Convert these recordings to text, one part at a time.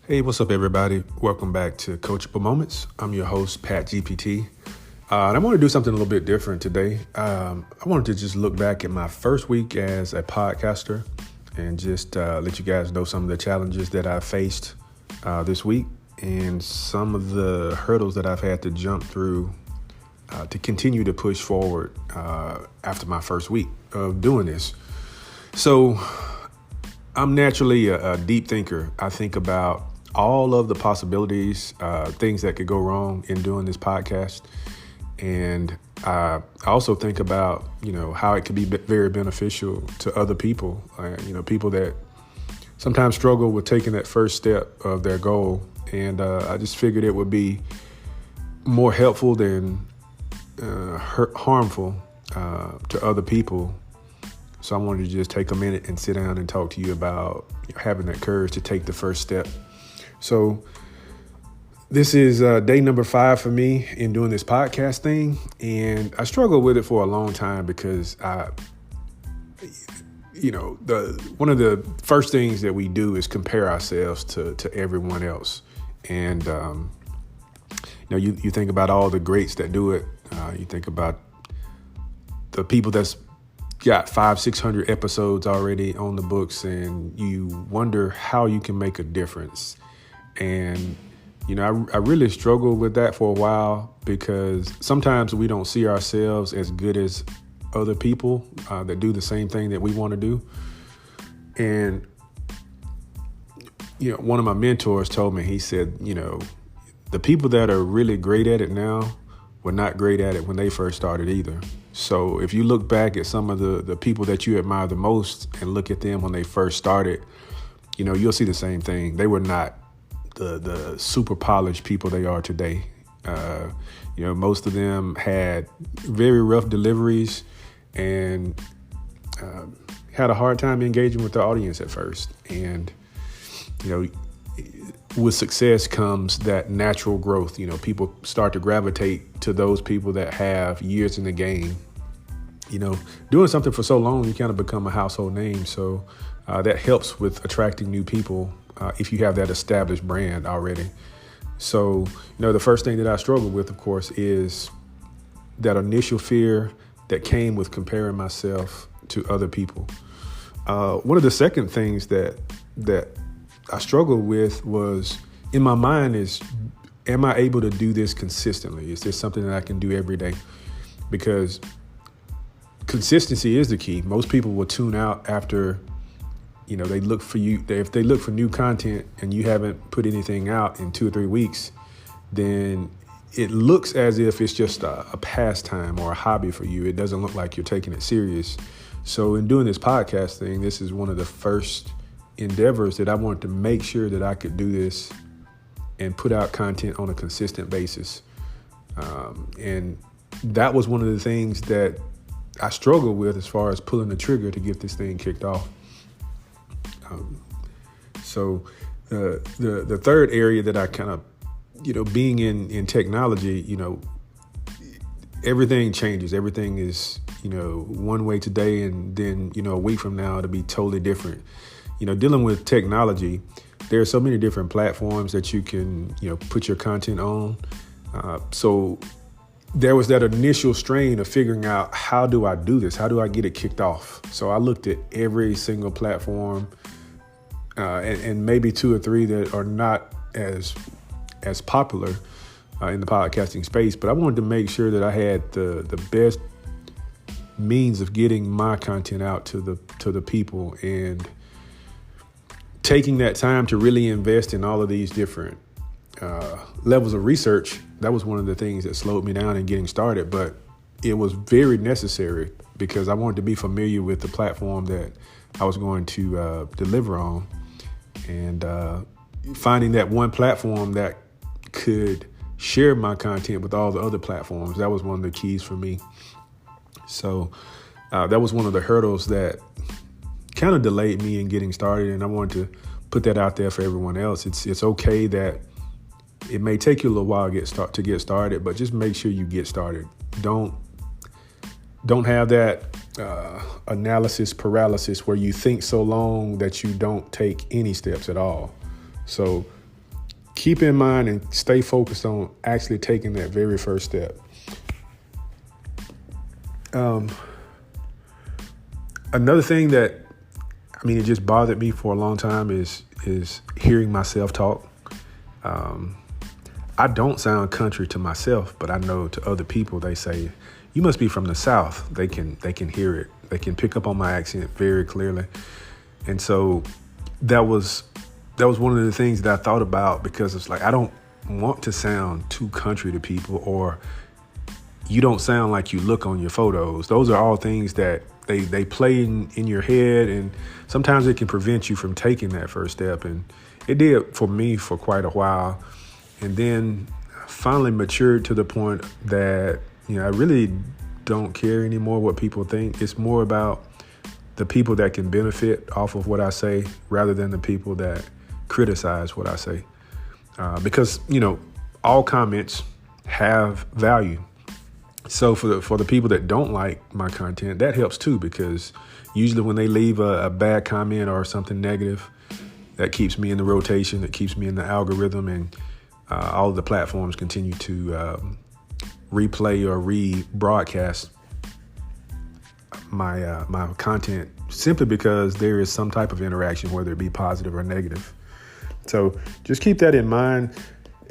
Hey, what's up, everybody? Welcome back to Coachable Moments. I'm your host, Pat GPT. And I want to do something a little bit different today. I wanted to just look back at my first week as a podcaster and just let you guys know some of the challenges that I faced this week and some of the hurdles that I've had to jump through to continue to push forward after my first week of doing this. So I'm naturally a deep thinker. I think about all of the possibilities, things that could go wrong in doing this podcast. And I also think about, how it could be very beneficial to other people, people that sometimes struggle with taking that first step of their goal. And I just figured it would be more helpful than harmful to other people. So I wanted to just take a minute and sit down and talk to you about having that courage to take the first step. So this is day number 5 for me in doing this podcast thing. And I struggled with it for a long time because one of the first things that we do is compare ourselves to everyone else. And, you think about all the greats that do it. You think about the people that's got 500-600 episodes already on the books, and you wonder how you can make a difference. And, I really struggled with that for a while because sometimes we don't see ourselves as good as other people that do the same thing that we want to do. And, one of my mentors told me, he said, the people that are really great at it now were not great at it when they first started either. So if you look back at some of the people that you admire the most and look at them when they first started, you'll see the same thing. They were not the super polished people they are today. Most of them had very rough deliveries and had a hard time engaging with the audience at first. And, with success comes that natural growth. People start to gravitate to those people that have years in the game. Doing something for so long, you kind of become a household name. So that helps with attracting new people if you have that established brand already. So, the first thing that I struggle with, of course, is that initial fear that came with comparing myself to other people. One of the second things that I struggled with was, in my mind, is, am I able to do this consistently? Is this something that I can do every day? Because consistency is the key. Most people will tune out after, they look for you. If they look for new content and you haven't put anything out in 2 or 3 weeks, then it looks as if it's just a pastime or a hobby for you. It doesn't look like you're taking it serious. So in doing this podcast thing, this is one of the first endeavors that I wanted to make sure that I could do this and put out content on a consistent basis. And that was one of the things that I struggled with as far as pulling the trigger to get this thing kicked off. So the third area that I kind of, being in technology, everything changes. Everything is, one way today, and then, a week from now, it'll be totally different. Dealing with technology, there are so many different platforms that you can, put your content on. So there was that initial strain of figuring out, how do I do this? How do I get it kicked off? So I looked at every single platform and maybe 2 or 3 that are not as popular in the podcasting space. But I wanted to make sure that I had the best means of getting my content out to the people, and taking that time to really invest in all of these different levels of research. That was one of the things that slowed me down in getting started, but it was very necessary because I wanted to be familiar with the platform that I was going to deliver on, and finding that one platform that could share my content with all the other platforms. That was one of the keys for me. So that was one of the hurdles that kind of delayed me in getting started, and I wanted to put that out there for everyone else. It's okay that it may take you a little while to get started, but just make sure you get started. Don't have that analysis paralysis where you think so long that you don't take any steps at all. So keep in mind and stay focused on actually taking that very first step. Another thing that, it just bothered me for a long time is hearing myself talk. I don't sound country to myself, but I know to other people, they say, you must be from the South. They can hear it. They can pick up on my accent very clearly. And so that was one of the things that I thought about, because it's like, I don't want to sound too country to people, or you don't sound like you look on your photos. Those are all things that they play in your head, and sometimes it can prevent you from taking that first step. And it did for me for quite a while. And then finally matured to the point that, I really don't care anymore what people think. It's more about the people that can benefit off of what I say rather than the people that criticize what I say. Because, all comments have value. So for the people that don't like my content, that helps too, because usually when they leave a bad comment or something negative, that keeps me in the rotation, that keeps me in the algorithm, and all of the platforms continue to replay or rebroadcast my content, simply because there is some type of interaction, whether it be positive or negative. So just keep that in mind.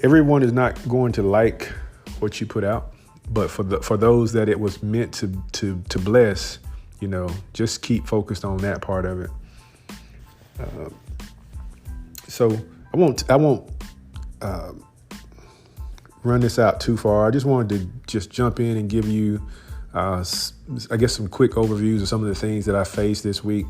Everyone is not going to like what you put out, but for those that it was meant to bless, just keep focused on that part of it. So I won't run this out too far. I just wanted to just jump in and give you, some quick overviews of some of the things that I faced this week.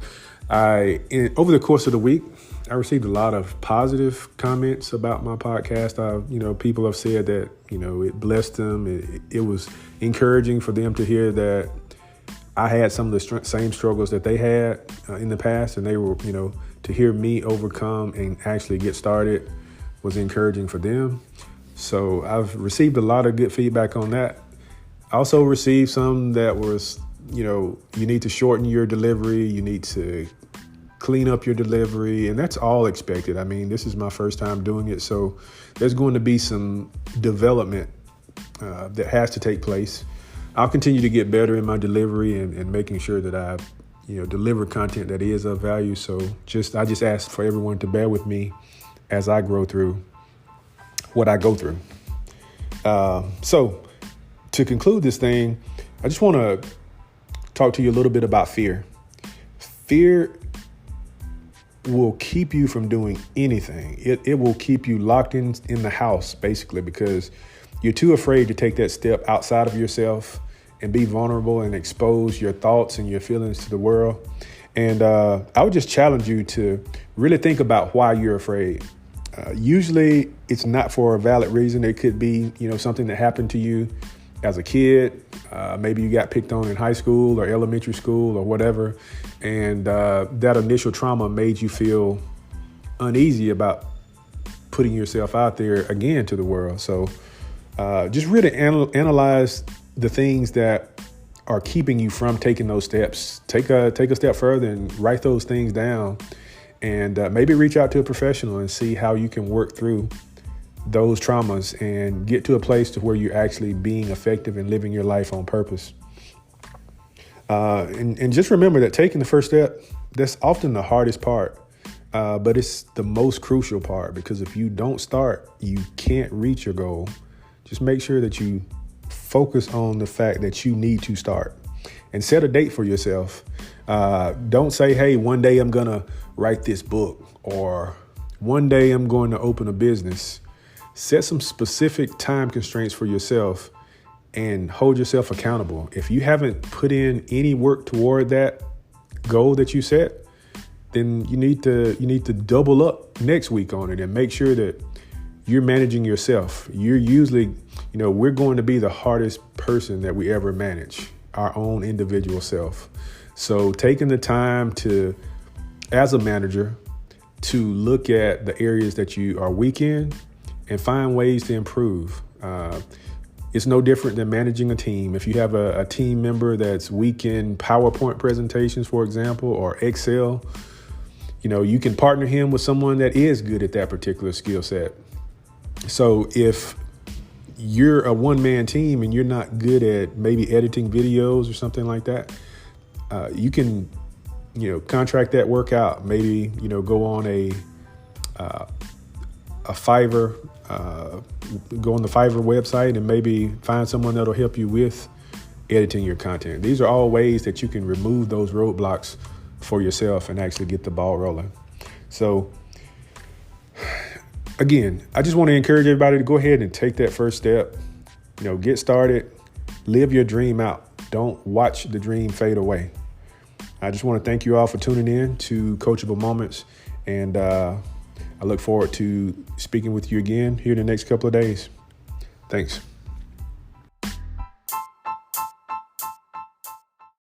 Over the course of the week, I received a lot of positive comments about my podcast. People have said that, it blessed them. It was encouraging for them to hear that I had some of the same struggles that they had in the past, and they were, to hear me overcome and actually get started was encouraging for them. So I've received a lot of good feedback on that. I also received some that was, you need to shorten your delivery. You need to clean up your delivery. And that's all expected. This is my first time doing it. So there's going to be some development that has to take place. I'll continue to get better in my delivery and making sure that I, deliver content that is of value. So I just ask for everyone to bear with me as I grow through what I go through. So to conclude this thing, I just want to talk to you a little bit about fear. Fear will keep you from doing anything. It will keep you locked in the house, basically, because you're too afraid to take that step outside of yourself and be vulnerable and expose your thoughts and your feelings to the world. And I would just challenge you to really think about why you're afraid. Usually it's not for a valid reason. It could be, something that happened to you as a kid. Maybe you got picked on in high school or elementary school or whatever. And that initial trauma made you feel uneasy about putting yourself out there again to the world. So just really analyze the things that are keeping you from taking those steps. Take a step further and write those things down. And maybe reach out to a professional and see how you can work through those traumas and get to a place to where you're actually being effective and living your life on purpose. And just remember that taking the first step, that's often the hardest part, but it's the most crucial part, because if you don't start, you can't reach your goal. Just make sure that you focus on the fact that you need to start and set a date for yourself. Don't say, hey, one day I'm going to write this book, or one day I'm going to open a business. Set some specific time constraints for yourself and hold yourself accountable. If you haven't put in any work toward that goal that you set, then you need to double up next week on it and make sure that you're managing yourself. You're usually, we're going to be the hardest person that we ever manage, our own individual self. So taking the time to, as a manager, to look at the areas that you are weak in and find ways to improve. It's no different than managing a team. If you have a team member that's weak in PowerPoint presentations, for example, or Excel, you can partner him with someone that is good at that particular skill set. So if you're a one-man team and you're not good at maybe editing videos or something like that, you can, contract that work out. Maybe, go on a Fiverr, go on the Fiverr website and maybe find someone that'll help you with editing your content. These are all ways that you can remove those roadblocks for yourself and actually get the ball rolling. So again, I just want to encourage everybody to go ahead and take that first step. Get started, live your dream out. Don't watch the dream fade away. I just want to thank you all for tuning in to Coachable Moments. And I look forward to speaking with you again here in the next couple of days. Thanks.